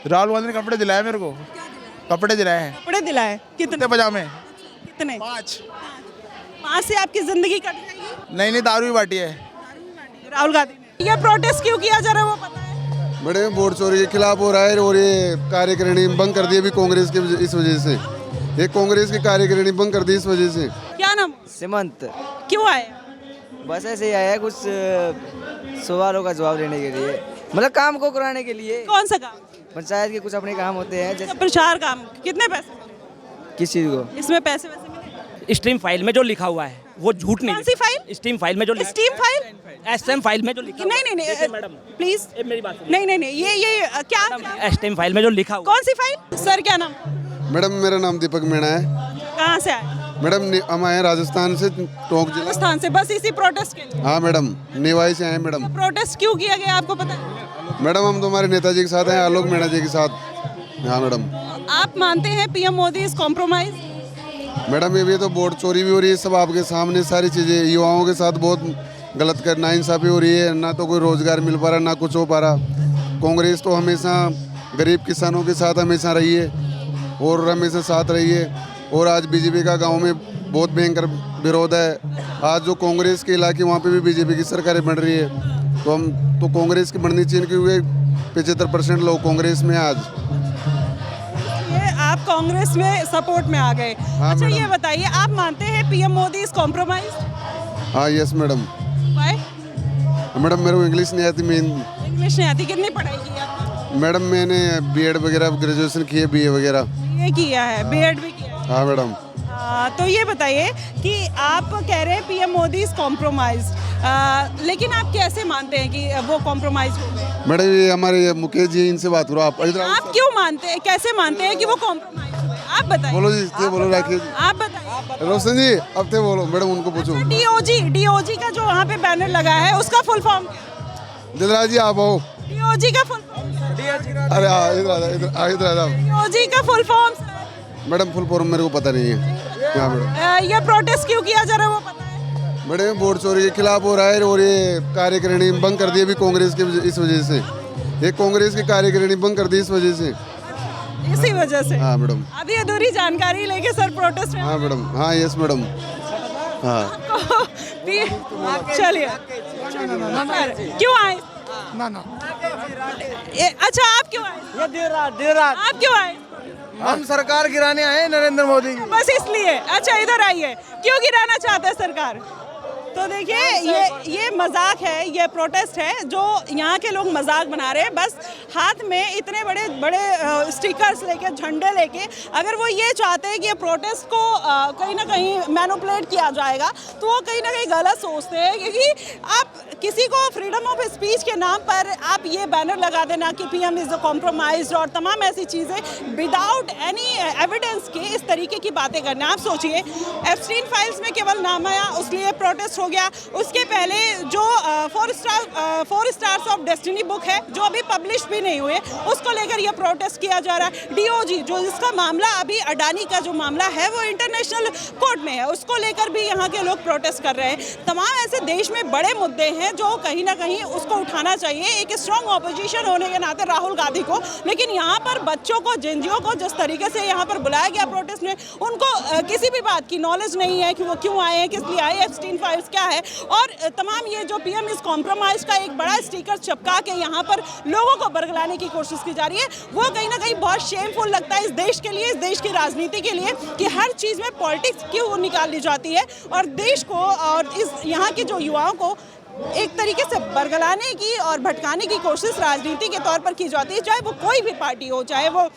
राहुल गांधी ने कपड़े दिलाए मेरे को, कपड़े दिलाए हैं। कपड़े दिलाए कितने? कितने पजामे? कितने? 5। 5 से आपकी जिंदगी कट जाएगी? नहीं नहीं, दारू भी बाटी है। राहुल गांधी ने ये प्रोटेस्ट क्यों किया जा रहा है वो पता है? बड़े वोट चोरी के खिलाफ हो रहा है और ये कार्यकारिणी भंग कर दी अभी कांग्रेस के इस वजह से। ये कांग्रेस की कार्यकारिणी भंग कर दी इस वजह से। क्या नाम? सीमंत। क्यों आए? बस ऐसे ही आया है कुछ सवालों का जवाब देने के लिए, मतलब काम को कराने के लिए। कौन सा काम? पंचायत के कुछ अपने काम होते हैं जैसे प्रचार काम। कितने पैसे? किस चीज़ को? इसमें पैसे वैसे मिले? स्ट्रीम फाइल में जो लिखा हुआ है वो झूठ नहीं। कौन सी फाइल? स्ट्रीम फाइल में जो स्टीम फाइल? एसएम फाइल में जो लिखा नहीं नहीं नहीं मैडम प्लीज मेरी बात सुनिए। नहीं नहीं ये क्या? एसएम फाइल में जो लिखा हुआ कौन सी फाइल? सर क्या नाम? मैडम मेरा नाम दीपक मीणा है। कहाँ से आए? मैडम हम आए राजस्थान से, टोंक जिला। राजस्थान से? बस इसी प्रोटेस्ट के लिए? हाँ मैडम, निवाई से आए मैडम। प्रोटेस्ट क्यों किया गया आपको पता है? मैडम हम तो हमारे नेताजी के साथ हैं, आलोक मीणा जी के साथ। हाँ मैडम। आप मानते हैं PM Modi is compromise? Madam ये तो वोट चोरी भी हो रही है, सब आपके सामने सारी चीज़ें। युवाओं के साथ बहुत गलत कर नाइंसाफ़ी हो रही है, ना तो कोई रोज़गार मिल पा रहा, ना कुछ हो पा रहा। कांग्रेस तो हमेशा गरीब किसानों के साथ हमेशा रही है और हमेशा साथ रही है। और आज बीजेपी का गांव में बहुत भयंकर विरोध है। आज जो कांग्रेस के इलाके वहाँ पे भी बीजेपी की सरकारें बन रही है, तो हम तो कांग्रेस की बननी चाहिए क्योंकि 75% लोग कांग्रेस में हैं आज। ये आप कांग्रेस में सपोर्ट में आ गए। हाँ, अच्छा मैडम। ये बताइए, आप मानते हैं पीएम मोदी इज कॉम्प्रोमाइज? हाँ यस मैडम। बाय? मैडम मेरे को इंग्लिश नहीं आती मेन। इंग्लिश नहीं आती? कितनी पढ़ाई की आपने? मैडम मैंने बीएड वगैरह ग्रेजुएशन की है, बीए वगैरह। ये किया है, बीएड भी किया है। हाँ मैडम। तो ये बताइए कि आप कह रहे हैं पीएम मोदी इज कॉम्प्रोमाइज, लेकिन आप कैसे मानते हैं कि वो कॉम्प्रोमाइज हो गए? मैडम ये हमारे मुकेश जी, इनसे बात करो आप। इधर आओ। आप क्यों मानते हैं, कैसे मानते हैं कि वो कॉम्प्रोमाइज हुए? आप बताइए। बोलो जी, ये बोलो राखी जी। आप बताइए। रोशन जी अब थे बोलो, मैडम उनको पूछो। डीओजी का जो वहाँ पे बैनर लगा है उसका फुल फॉर्म? दिलराज जी आप आओ। डीओजी का फुल फॉर्म? अरे हाँ इधर आ जाओ। डीओजी का full form? Madam full form मेरे को पता नहीं है। हाँ मैडम। ये प्रोटेस्ट क्यों किया जा रहा है वो पता है? मैडम वोट चोरी के खिलाफ हो रहा है और ये कार्यकारिणी भंग कर दी अभी कांग्रेस के इस वजह से। ये कांग्रेस की कार्यकारिणी भंग कर दी इस वजह से। इसी वजह से? हाँ मैडम। आधी अधूरी जानकारी लेके सर प्रोटेस्ट में? हाँ मैडम। हाँ यस मैडम। हाँ चलिए, क्यों आए? अच्छा आप क्यों आए? देर रात आप क्यों आए? हम सरकार गिराने आए नरेंद्र मोदी की। बस इसलिए? अच्छा इधर आइए, क्यों गिराना चाहते हैं सरकार? तो देखिए ये मजाक है, ये प्रोटेस्ट है जो यहाँ के लोग मजाक बना रहे हैं। बस हाथ में इतने बड़े बड़े स्टिकर्स लेके, झंडे लेके, अगर वो ये चाहते हैं कि ये प्रोटेस्ट को कहीं ना कहीं मैनिपुलेट किया जाएगा तो वो कहीं ना कहीं गलत सोचते हैं। क्योंकि आप किसी को फ्रीडम ऑफ स्पीच के नाम पर आप ये बैनर लगा देना कि पीएम इज कॉम्प्रोमाइज्ड और तमाम ऐसी चीज़ें विदाउट एनी एविडेंस के इस तरीके की बातें करना। आप सोचिए, एप्स्टीन फाइल्स में केवल नाम आया उसलिए प्रोटेस्ट हो गया। उसके पहले जो 4 स्टार्स ऑफ डेस्टिनी बुक है जो अभी पब्लिश भी नहीं हुए, उसको लेकर यह प्रोटेस्ट किया जा रहा है। डीओजी जो जिसका मामला अभी अडानी का जो मामला है वो इंटरनेशनल कोर्ट में है, उसको लेकर भी यहाँ के लोग प्रोटेस्ट कर रहे हैं। तमाम ऐसे देश में बड़े मुद्दे हैं जो कहीं ना कहीं उसको उठाना चाहिए एक स्ट्रॉन्ग ऑपोजिशन होने के नाते राहुल गांधी को। लेकिन यहाँ पर बच्चों को, जिंजियों को जिस तरीके से यहाँ पर बुलाया गया प्रोटेस्ट में, उनको किसी भी बात की नॉलेज नहीं है कि वो क्यों आए हैं, किस लिए आए, एप्स्टीन फाइल्स क्या है। और तमाम ये जो पीएम इज कॉम्प्रोमाइज का एक बड़ा स्टिकर चिपका के यहाँ पर लोगों को बरगलाने की कोशिश की जा रही है, वो कहीं ना कहीं बहुत शेमफुल लगता है इस देश के लिए, इस देश की राजनीति के लिए, कि हर चीज़ में पॉलिटिक्स क्यों निकाल ली जाती है और देश को और इस यहाँ के जो युवाओं को एक तरीके से बरगलाने की और भटकाने की कोशिश राजनीति के तौर पर की जाती है। चाहे वो कोई भी पार्टी हो, चाहे वो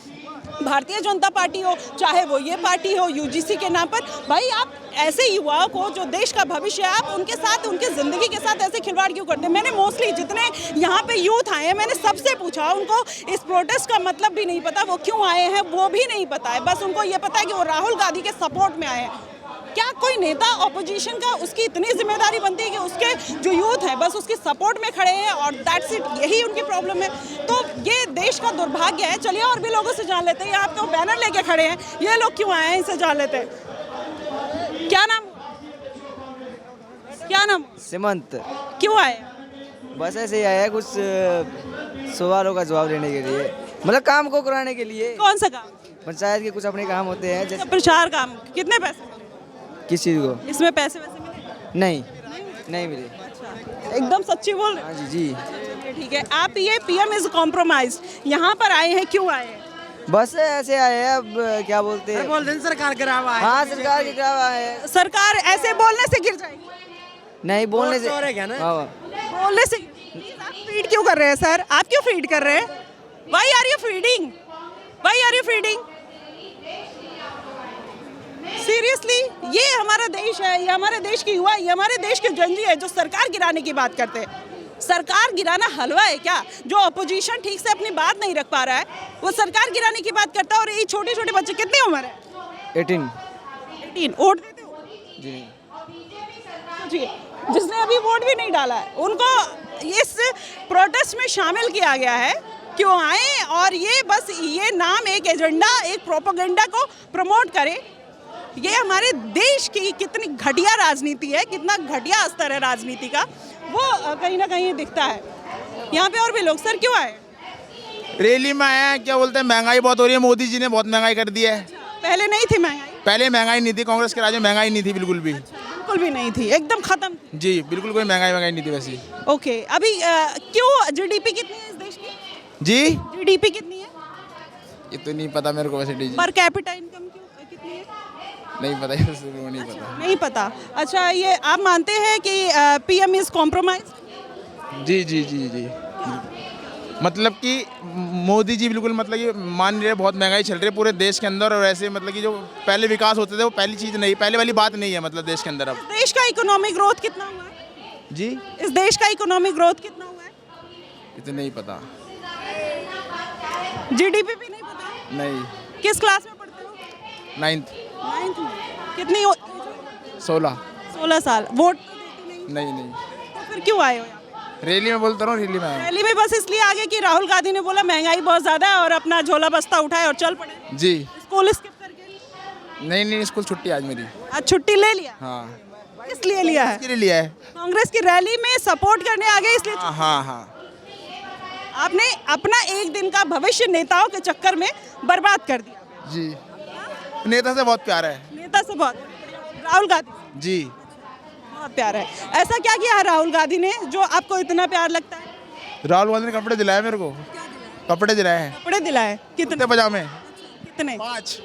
भारतीय जनता पार्टी हो, चाहे वो ये पार्टी हो यूजीसी के नाम पर। भाई आप ऐसे युवाओं को जो देश का भविष्य है, आप उनके साथ, उनकी ज़िंदगी के साथ ऐसे खिलवाड़ क्यों करते हैं? मैंने मोस्टली जितने यहाँ पे यूथ आए हैं, मैंने सबसे पूछा, उनको इस प्रोटेस्ट का मतलब भी नहीं पता, वो क्यों आए हैं वो भी नहीं पता है। बस उनको ये पता है कि वो राहुल गांधी के सपोर्ट में आए हैं। क्या कोई नेता ऑपोजिशन का उसकी इतनी जिम्मेदारी बनती है कि उसके जो यूथ है बस उसके सपोर्ट में खड़े हैं और दैट्स इट, यही उनकी प्रॉब्लम है? तो ये देश का दुर्भाग्य है। चलिए और भी लोगों से जान लेते हैं। यहाँ पे बैनर लेके खड़े हैं, ये लोग क्यों आए हैं, इनसे जान लेते हैं। क्या नाम? क्या नाम? सीमंत। क्यों आए? बस ऐसे ही आया है कुछ सवालों का जवाब देने के लिए। मतलब काम को कराने के लिए। कौन सा काम? पंचायत के कुछ अपने काम होते हैं जैसे प्रचार काम। कितने पैसे मिले? किस चीज़ को? इसमें पैसे वैसे मिले? नहीं मिले। अच्छा, एकदम सच्ची बोल रहे हाँ जी जी। हैं। ठीक है, आप ये पीएम इज कॉम्प्रोमाइज यहाँ पर आए हैं, क्यों आए हैं? बस ऐसे आए हैं, अब क्या बोलते हैं, बोल रहे हैं सरकार गिरावा है। हाँ सरकार के गिराव आए हैं। सरकार ऐसे बोलने से गिर जाएगी? नहीं बोलने से वोट तो रहेगा ना। हाँ, बोलने से। Please, आप फीड क्यों कर रहे हैं सर? आप क्यों फीड कर रहे हैं? Why are you feeding? Why are you feeding? Seriously, ये हमारा देश है, ये हमारे देश की युवा, ये हमारे देश के जनजी है जो सरकार गिराने की बात करते हैं। सरकार गिराना हलवा है क्या? जो अपोजिशन ठीक से अपनी बात नहीं रख पा रहा है वो सरकार गिराने की बात करता है। और ये छोटे छोटे बच्चे, कितनी उम्र है? 18। वोट देते हो? जी जी, जिसने अभी वोट भी नहीं डाला है उनको इस प्रोटेस्ट में शामिल किया गया है। क्यों आए? और ये बस ये नाम एक एजेंडा, एक प्रोपेगेंडा को प्रमोट करे। ये हमारे देश की कितनी घटिया राजनीति है, कितना घटिया स्तर है राजनीति का, वो कहीं ना कहीं दिखता है। यहाँ पे और भी लोग। सर क्यों आए? रैली में आए हैं, क्या बोलते हैं, महंगाई बहुत हो रही है, मोदी जी ने बहुत महंगाई कर दी है। पहले नहीं थी महंगाई? पहले महंगाई नहीं थी, कांग्रेस के राज में महंगाई नहीं थी बिल्कुल भी। बिल्कुल भी नहीं थी, एकदम खत्म थी। जी बिल्कुल, कोई महंगाई नहीं थी वैसे। ओके, अभी क्यों जीडीपी कितनी है इस देश की? जी जीडीपी कितनी है? ये तो नहीं पता मेरे को वैसे। डी पर कैपिटा इनकम कितनी है? नहीं पता, नहीं पता। नहीं पता। अच्छा, ये आप मानते हैं कि पीएम इज कॉम्प्रोमाइज? जी जी जी जी, मतलब कि मोदी जी बिल्कुल, मतलब कि मान रहे, बहुत महंगाई चल रही है पूरे देश के अंदर। और ऐसे मतलब कि जो पहले विकास होते थे वो पहली चीज़ नहीं, पहले वाली बात नहीं है मतलब देश के अंदर अब। देश का इकोनॉमिक ग्रोथ कितना हुआ है? जी इस देश का इकोनॉमिक ग्रोथ कितना हुआ है? ये तो नहीं पता। जीडीपी भी नहीं पता? नहीं। किस क्लास में पढ़ते हो? 9th। 9th में। कितनी 16 साल। वोट तो देते नहीं? नहीं। तो फिर क्यों आए हो यहाँ पे? रैली में बोलता रहा हूँ, रैली में आया। रैली में बस इसलिए आगे कि राहुल गांधी ने बोला महंगाई बहुत ज्यादा है और अपना झोला बस्ता उठाए और चल पड़े। जी। स्कूल स्किप करके? नहीं, स्कूल छुट्टी आज मेरी। आज छुट्टी ले लिया? हाँ। किस लिए लिया है? किसके लिए लिया है? कांग्रेस की रैली में सपोर्ट करने आ गए इसलिए? हाँ। आपने अपना एक दिन का भविष्य नेताओं के चक्कर में बर्बाद कर दिया। जी, नेता से बहुत प्यार है। नेता से बहुत? राहुल गांधी जी। बहुत प्यार है। ऐसा क्या किया है राहुल गांधी ने जो आपको इतना प्यार लगता है? राहुल गांधी ने कपड़े दिलाए मेरे को। कपड़े दिलाए हैं। कपड़े दिलाए? कितने? पजामे। कितने? 5।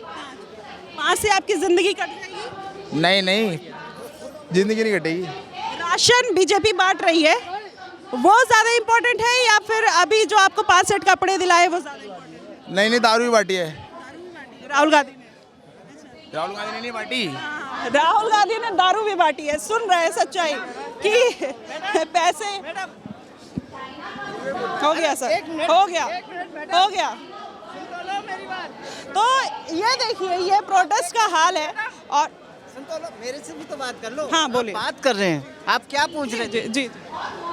5 से आपकी जिंदगी कट जाएगी? नहीं, जिंदगी नहीं कटेगी। राशन बीजेपी बांट रही है, वो ज्यादा इम्पोर्टेंट है या फिर अभी जो आपको 5 सेट कपड़े दिलाए वो ज्यादा इम्पोर्टेंट? नहीं, दारू भी बांटी है। राहुल गांधी ने? राहुल गांधी ने नहीं बांटी। राहुल गांधी ने दारू भी बांटी है। सुन रहे हैं सच्चाई कि पैसे। हो गया सर, हो गया। तो ये देखिए, ये प्रोटेस्ट का हाल है। और मेरे से भी तो बात कर लो। हाँ बोलिए। बात कर रहे हैं, आप क्या पूछ रहे थे? जी।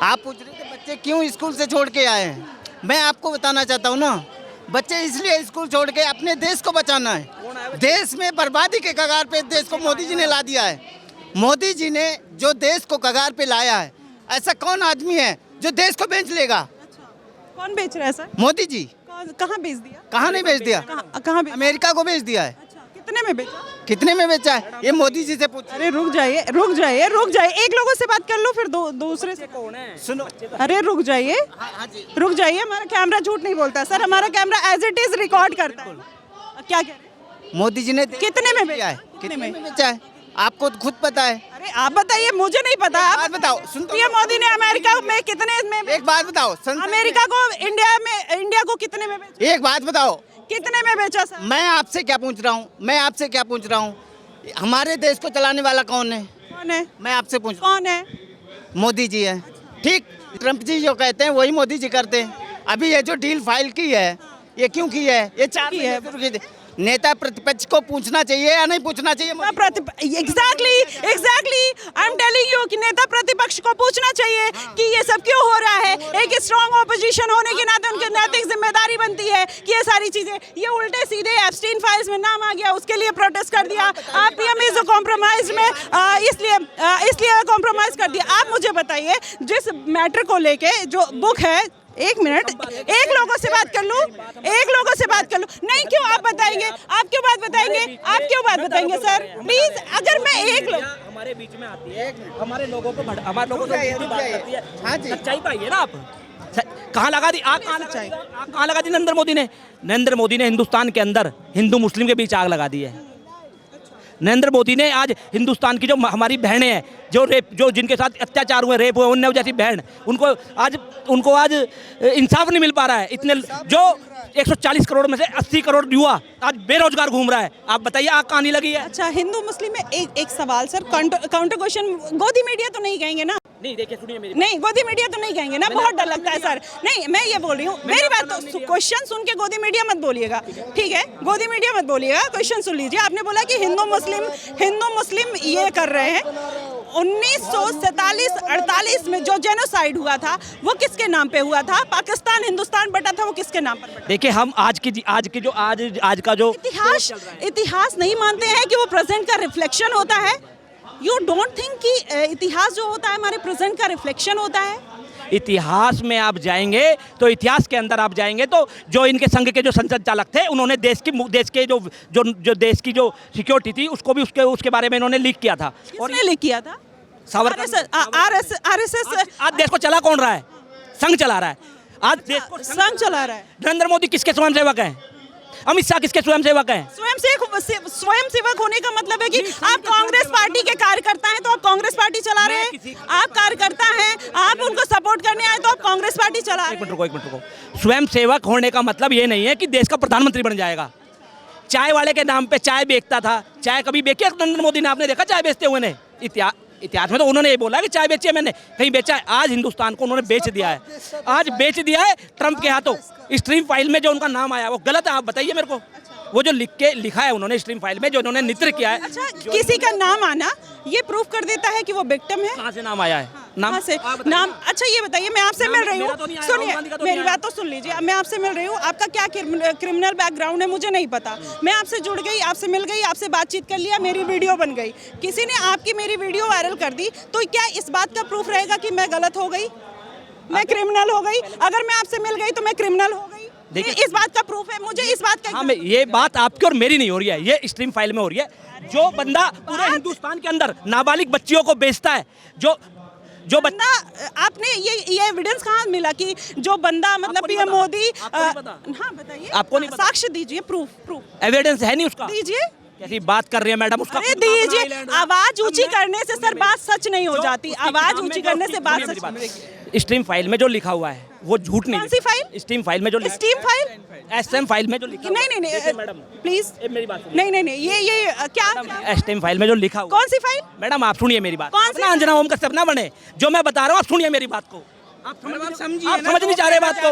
आप पूछ रहे थे बच्चे क्यों स्कूल से छोड़ के आए हैं। मैं आपको बताना चाहता हूँ ना, बच्चे इसलिए स्कूल छोड़ के अपने देश को बचाना है। देश में बर्बादी के कगार पे देश को मोदी जी ने ला दिया है। मोदी जी ने जो देश को कगार पे लाया है, ऐसा कौन आदमी है जो देश को बेच लेगा? कौन बेच रहा है सर? मोदी जी। कहाँ बेच दिया? कहाँ नहीं बेच दिया? कहाँ बेच? अमेरिका को बेच दिया है। अच्छा, कितने में बेचा? कितने में बेचा है ये मोदी जी से पूछ। अरे रुक जाइए। एक लोगों से बात कर लो, फिर दूसरे से। सुनो, अरे रुक जाइए। हमारा कैमरा झूठ नहीं बोलता सर, हमारा camera as it is record करता है। क्या कह रहे हैं? मोदी जी ने कितने में बेचा है? कितने में बेचा है आपको तो खुद पता है। अरे आप बताइए, मुझे नहीं पता। बात बताओ। सुन तो पीएम मोदी ने अमेरिका में कितने में? एक बात बताओ। अमेरिका को इंडिया को कितने में बेचा? एक बात बताओ, कितने में बेचा सर? मैं आपसे क्या पूछ रहा हूँ, हमारे देश को चलाने वाला कौन है? कौन है? मैं आपसे पूछ। कौन है? मोदी जी है। ठीक, ट्रम्प जी जो कहते हैं वही मोदी जी करते हैं। अभी ये जो डील फाइल की है, ये क्यों की है? ये 4 की है। महीने से नेता प्रतिपक्ष को पूछना चाहिए या नहीं पूछना चाहिए? Exactly I am telling you कि नेता प्रतिपक्ष को पूछना चाहिए कि ये सब क्यों हो रहा है। एक स्ट्रॉन्ग ऑपोजिशन होने के नाते उनकी नैतिक जिम्मेदारी बनती है कि ये सारी चीजें, ये उल्टे सीधे एब्स्टीन फाइल्स में नाम आ गया, उसके लिए प्रोटेस्ट कर दिया। पीएम इज कॉम्प्रोमाइज में इसलिए कॉम्प्रोमाइज कर दिया। आप मुझे बताइए, जिस मैटर को लेके जो बुक है एक मिनट, एक लोगों से बात कर लूं, एक लोगों से बात कर लूं। नहीं, क्यों आप बताएंगे? आप क्यों बात बताएंगे? आप क्यों बात बताएंगे सर? प्लीज, अगर मैं एक लोग हमारे बीच में आती है, हमारे लोगों को हमारे लोगों से बात करती है। हाँ जी, सच्चाई पाइए ना आप। कहाँ लगा दी आग? कहाँ लगा दी नरेंद्र मोदी ने? नरेंद्र मोदी ने हिंदुस्तान के अंदर हिंदू मुस्लिम के बीच आग लगा दी है। नरेंद्र मोदी ने आज हिंदुस्तान की जो हमारी बहनें हैं, जो जिनके साथ अत्याचार हुए, रेप हुए, उन्हें जैसी बहन, उनको आज इंसाफ नहीं मिल पा रहा है। इतने जो 140 करोड़ में से 80 करोड़ युवा आज बेरोजगार घूम रहा है। आप बताइए आग कहानी लगी है? अच्छा, हिंदू मुस्लिम में एक सवाल सर, काउंटर क्वेश्चन। गोदी मीडिया तो नहीं कहेंगे ना? नहीं, देखिए सुनिए मेरी, नहीं, गोदी मीडिया तो नहीं कहेंगे ना? बहुत डर लगता है सर। नहीं, मैं ये बोल रही हूँ, मेरी बात तो, क्वेश्चन सुन के गोदी मीडिया मत बोलिएगा, ठीक है? गोदी मीडिया मत बोलिएगा, क्वेश्चन सुन लीजिए। आपने बोला कि हिंदू मुस्लिम ये कर रहे हैं। 1947-48 में जो जेनोसाइड हुआ था वो किसके नाम पे हुआ था? पाकिस्तान हिंदुस्तान बटा था, वो किसके नाम पर बटा? देखिए हम आज का जो इतिहास नहीं मानते हैं कि वो प्रेजेंट का रिफ्लेक्शन होता है? यू डोंट थिंक कि इतिहास जो होता है हमारे प्रेजेंट का रिफ्लेक्शन होता है? इतिहास में आप जाएंगे तो इतिहास के अंदर आप जाएंगे तो जो इनके संघ के जो संसद चालक थे, उन्होंने देश की जो सिक्योरिटी थी उसको भी उसके बारे में इन्होंने लीक किया था। और ये लीक किया था आरएसएस। आज देश को चला कौन रहा है? संघ चला रहा है। आज देश को संघ चला रहा है। नरेंद्र मोदी किसके स्वयंसेवक हैं? अमित शाह किसके स्वयंसेवक हैं? स्वयंसेवक होने का मतलब है कि आप कांग्रेस पार्टी के कार्यकर्ता हैं तो आप कांग्रेस पार्टी चला रहे हैं। आप कार्यकर्ता हैं, आप उनको सपोर्ट करने आए तो आप कांग्रेस पार्टी चला रहे हैं। एक मिनट रुको। स्वयंसेवक होने का मतलब ये नहीं है कि देश का प्रधानमंत्री बन जाएगा। चाय वाले के नाम पे चाय बेचता था, चाय कभी बेची है नरेंद्र मोदी ने? आपने देखा चाय बेचते हुए? ने इतिहास में तो उन्होंने ये बोला कि चाय बेची है, मैंने कहीं बेचा है? आज हिंदुस्तान को उन्होंने बेच दिया है। आज बेच दिया है ट्रंप के हाथों। स्ट्रीम फाइल में जो उनका नाम आया वो गलत है, आप बताइए मेरे को। वो जो लिखा है उन्होंने स्ट्रीम फाइल में, जो उन्होंने नित्र किया है। अच्छा, किसी का नाम आना ये प्रूफ कर देता है कि वो विक्टिम है? कहाँ से नाम आया है? नाम से नाम? अच्छा ये बताइए, मैं आपसे मिल रही हूँ, सुनिए मेरी बात तो सुन लीजिए। मैं आपसे मिल रही हूँ, आपका क्या क्रिमिनल बैकग्राउंड है मुझे नहीं पता। मैं आपसे जुड़ गई, आपसे मिल गई, आपसे बातचीत कर लिया, मेरी वीडियो बन गई, किसी ने आपकी मेरी वीडियो वायरल कर दी, तो क्या इस बात का प्रूफ रहेगा कि मैं गलत हो गई, मैं क्रिमिनल हो गई? अगर मैं आपसे मिल गई तो मैं क्रिमिनल हो गई? देखिए, इस बात का प्रूफ है मुझे, इस बात का। हाँ, ये बात आपकी और मेरी नहीं हो रही है, ये स्ट्रीम फाइल में हो रही है। जो बंदा पूरे हिंदुस्तान के अंदर नाबालिग बच्चियों को बेचता है, जो बंदा, आपने ये एविडेंस कहाँ मिला कि जो बंदा मतलब पीएम मोदी? हाँ बताइए, आपको नहीं पता? साक्ष्य दीजिए, प्रूफ एविडेंस है नहीं उसका? दीजिए। कैसी बात कर रही है मैडम? उसका दीजिए। आवाज ऊंची करने से सर बात सच नहीं हो जाती। आवाज ऊंची करने से बात सच। स्ट्रीम फाइल में जो लिखा हुआ है वो झूठ नहीं। कौन सी फाइल? स्ट्रीम फाइल में जो एसएम फाइल में जो लिखा, नहीं मैडम प्लीज मेरी बात नहीं ये क्या? एसएम फाइल में जो लिखा हुआ। कौन सी फाइल? मैडम आप सुनिए मेरी बात। कौन सी? अंजना ओम का सपना बने, जो मैं बता रहा हूँ आप सुनिए मेरी बात को। आप समझ नहीं चाह रहे बात को।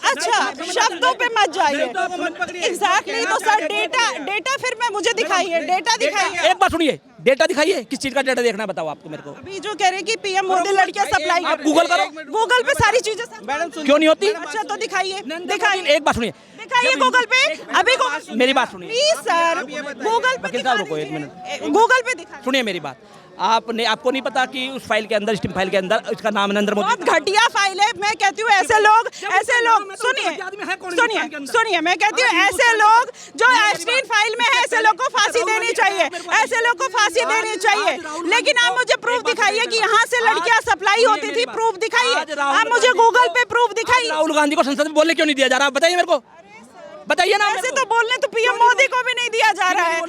अच्छा, शब्दों पे मत जाइए। एग्जैक्टली, तो सर डेटा फिर मैं मुझे दिखाइए, डेटा दिखाइए। एक बात सुनिए, डेटा दिखाइए। किस चीज का डेटा देखना बताओ आपको मेरे को? अभी जो कह रहे कि पीएम मोदी लड़कियां सप्लाई, आप गूगल करो, गूगल पे सारी चीजें क्यों नहीं होती? अच्छा तो दिखाइए। एक बात सुनिए, दिखाइए गूगल पे। अभी मेरी बात सुनिए प्लीज सर, गूगल पे रुको एक मिनट, गूगल पे दिखाइए। सुनिए मेरी बात। आपको नहीं पता कि उस फाइल के अंदर, स्ट्रीम फाइल के अंदर इसका नाम नरेंद्र मोदी? बहुत घटिया फाइल है। मैं कहती हूँ ऐसे लोग सुनिए मैं कहती हूँ ऐसे लोग जो स्ट्रीम फाइल में है, ऐसे लोग को फांसी देनी चाहिए, ऐसे लोग को फांसी देनी चाहिए। लेकिन आप मुझे प्रूफ दिखाइए कि यहाँ से लड़कियाँ सप्लाई होती थी, प्रूफ दिखाइए। आप मुझे गूगल पे प्रूफ दिखाइए। राहुल गांधी को संसद में बोलने क्यों नहीं दिया जा रहा? बताइए मेरे को, बताइए ना। ऐसे तो बोलने तो पीएम मोदी को भी नहीं दिया जा रहा है।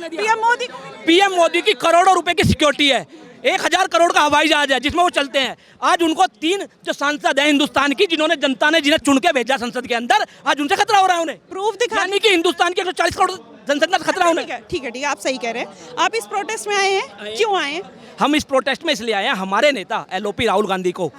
पीएम मोदी की करोड़ों रुपए की सिक्योरिटी है, 1000 करोड़ का हवाई जहाज है जिसमें वो चलते हैं। आज उनको 3 जो सांसद हैं हिंदुस्तान की, जनता ने जिन्हें चुन के भेजा संसद के अंदर, आज उनसे खतरा हो रहा है उन्हें। प्रूफ दिखा, यानी कि हिंदुस्तान के 140 करोड़ जनसंख्या का खतरा उन्हें। ठीक है, आप सही कह रहे हैं। आप इस प्रोटेस्ट में आए हैं, क्यों आए हैं? हम इस प्रोटेस्ट में इसलिए आए हैं, हमारे नेता एलओपी राहुल गांधी को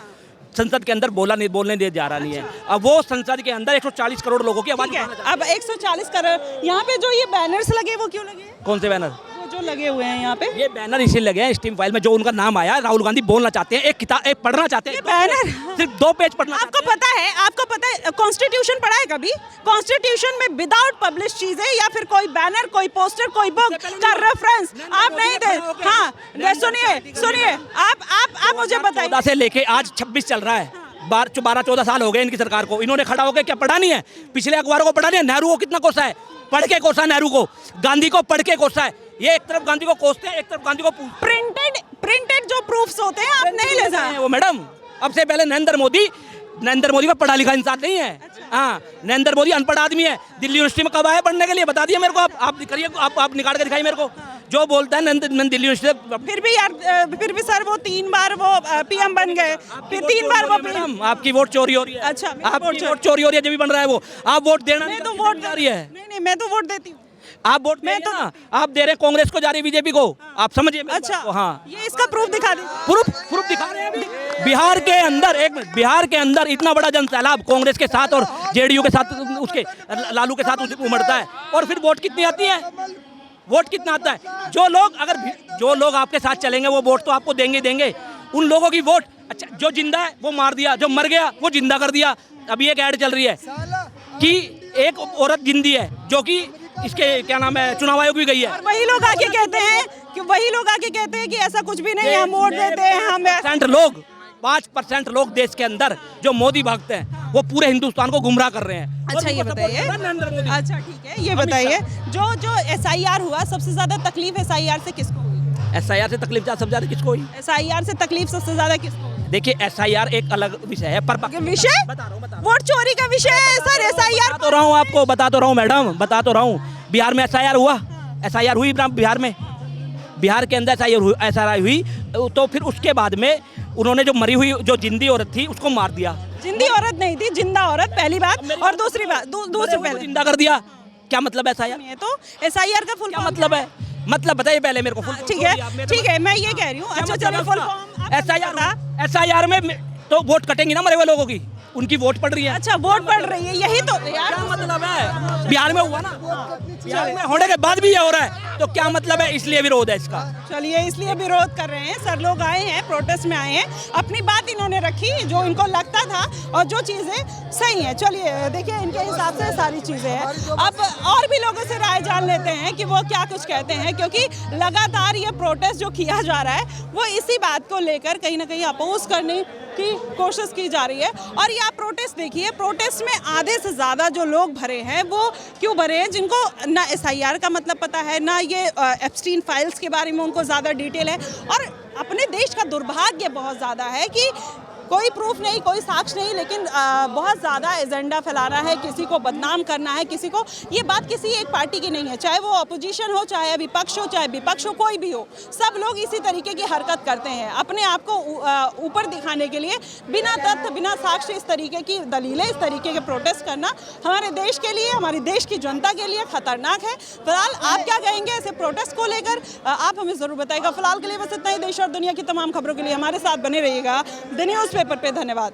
संसद के अंदर बोलने दिया जा रहा नहीं है। अब वो संसद के अंदर 140 करोड़ लोगों की आवाज है। अब 140 करोड़, यहाँ पे जो ये बैनर्स लगे वो क्यों लगे? कौन से बैनर? जो लगे हुए हैं यहाँ पे, ये बैनर इसीलिए लगे हैं स्ट्रीम फाइल में, जो उनका नाम आया, राहुल गांधी बोलना चाहते हैं, एक पढ़ना चाहते हैं। बैनर सिर्फ 2 पेज पढ़ना। आपको पता है कॉन्स्टिट्यूशन पढ़ा है कभी? कॉन्स्टिट्यूशन में विदाउट पब्लिश चीजें या फिर कोई बैनर, कोई पोस्टर, कोई बुक का रेफरेंस आप नहीं दे। हाँ सुनिए, आप मुझे बताइए। 14 से लेके आज 26 चल रहा है, 12-14 साल हो गए इनकी सरकार को, इन्होंने खड़ा होकर क्या पढ़ा नहीं है? पिछले अखबारों को पढ़ा नहीं है? नेहरू को कितना कोसा है? पढ़ के कोसा नेहरू को, गांधी को पढ़ के कोसा है। ये एक तरफ गांधी को कोसते हैं, एक तरफ गांधी को प्रिंटेड जो प्रूफ्स होते हैं आप नहीं ले जाए वो मैडम। अब से पहले नरेंद्र मोदी में पढ़ा लिखा इंसान नहीं है। हाँ, नरेंद्र मोदी अनपढ़ आदमी है। दिल्ली यूनिवर्सिटी में कब आए पढ़ने के लिए? बता दिए मेरे को। आप करिए, आप निकाल के दिखाइए मेरे को। जो बोलता है दिल्ली यूनिवर्सिटी। फिर भी सर वो 3 बार वो पीएम बन गए, फिर 3 बार वो मैडम आपकी वोट चोरी हो रही है। अच्छा, आपकी वोट चोरी हो रही है, जब भी बन रहा है वो। आप वोट देना मैं तो वोट जा रही है। नहीं, मैं तो वोट देती हूँ। आप वोट में तो आप दे रहे हैं कांग्रेस को, जा रही है बीजेपी को। आप समझिए। अच्छा, हाँ, ये इसका प्रूफ दिखा दीजिए। प्रूफ दिखा रहे हैं अभी। बिहार के अंदर इतना बड़ा जनसैलाब कांग्रेस के साथ और जेडीयू के साथ, उसके लालू के साथ उमड़ता है, और फिर वोट कितनी आती है? वोट कितना आता है? जो लोग आपके साथ चलेंगे वो वोट तो आपको देंगे। उन लोगों की वोट, अच्छा, जो जिंदा है वो मार दिया, जो मर गया वो जिंदा कर दिया। अभी एक ऐड चल रही है कि एक औरत जिंदी है, जो कि इसके क्या नाम है, चुनाव आयोग भी गई है। और वही लोग आके कहते हैं कि ऐसा कुछ भी नहीं है, हम वोट देते हैं। हम 5% लोग देश के अंदर जो मोदी भक्त हैं, वो पूरे हिंदुस्तान को गुमराह कर रहे हैं। अच्छा, ये बताइए। अच्छा, ठीक है, ये बताइए, जो SIR हुआ, सबसे ज्यादा तकलीफ SIR से किसको हुई? SIR से तकलीफ सबसे ज्यादा किसको हुई? SIR से तकलीफ सबसे ज्यादा किसको? देखिए, SIR एक अलग विषय है, पर विषय वोट चोरी का विषय है सर। SIR बता तो रहा हूँ आपको, बता तो रहा हूँ मैडम, बता तो रहा हूँ। बिहार में SIR हुआ, SIR हुई बिहार में। बिहार के अंदर SIR हुई, तो फिर उसके बाद में उन्होंने जो मरी हुई, जो जिंदी औरत थी, उसको मार दिया। जिंदी औरत नहीं थी, जिंदा औरत, पहली बात। और दूसरी बात, दूसरी पहले जिंदा कर दिया। क्या मतलब है SIR? नहीं है तो SIR का फुल क्या मतलब है? मतलब बताइए पहले मेरे को। ठीक है, मैं ये कह रही हूँ। अच्छा, चलो फुल फॉर्म SIR में तो वोट कटेंगी ना मरे हुए लोगों की, उनकी वोट पड़ रही है। अच्छा, वोट पड़ रही है, यही तो यार क्या मतलब है? बिहार में हुआ ना, बिहार में होने के बाद भी ये हो रहा है, तो क्या मतलब है? इसलिए विरोध है इसका। चलिए, इसलिए विरोध कर रहे हैं सर। लोग आए हैं, प्रोटेस्ट में आए हैं, अपनी बात इन्होंने रखी जो इनको लगता था, और जो चीज़ें सही हैं। चलिए, देखिए, इनके हिसाब से सारी चीज़ें हैं। अब और भी लोगों से राय जान लेते हैं कि वो क्या कुछ कहते हैं, क्योंकि लगातार ये प्रोटेस्ट जो किया जा रहा है, वो इसी बात को लेकर कहीं ना कहीं अपोज करने की कोशिश की जा रही है। और ये आप प्रोटेस्ट देखिए, प्रोटेस्ट में आधे से ज़्यादा जो लोग भरे हैं, वो क्यों भरे हैं? जिनको ना SIR का मतलब पता है, ना ये एप्स्टीन फाइल्स के बारे में उनको ज़्यादा डिटेल है। और अपने देश का दुर्भाग्य बहुत ज़्यादा है कि कोई प्रूफ नहीं, कोई साक्ष्य नहीं, लेकिन बहुत ज़्यादा एजेंडा फैलाना है, किसी को बदनाम करना है, किसी को। ये बात किसी एक पार्टी की नहीं है, चाहे वो अपोजिशन हो, चाहे विपक्ष हो, चाहे विपक्ष हो, कोई भी हो, सब लोग इसी तरीके की हरकत करते हैं, अपने आप को ऊपर दिखाने के लिए, बिना तथ्य, बिना साक्ष्य, इस तरीके की दलीलें, इस तरीके के प्रोटेस्ट करना हमारे देश के लिए, हमारी देश की जनता के लिए खतरनाक है। फिलहाल आप क्या कहेंगे ऐसे प्रोटेस्ट को लेकर? आप हमें ज़रूर बताइएगा। फिलहाल के लिए बस इतना ही। देश और दुनिया की तमाम खबरों के लिए हमारे साथ बने रहिएगा द न्यूज़ पेपर पे। धन्यवाद।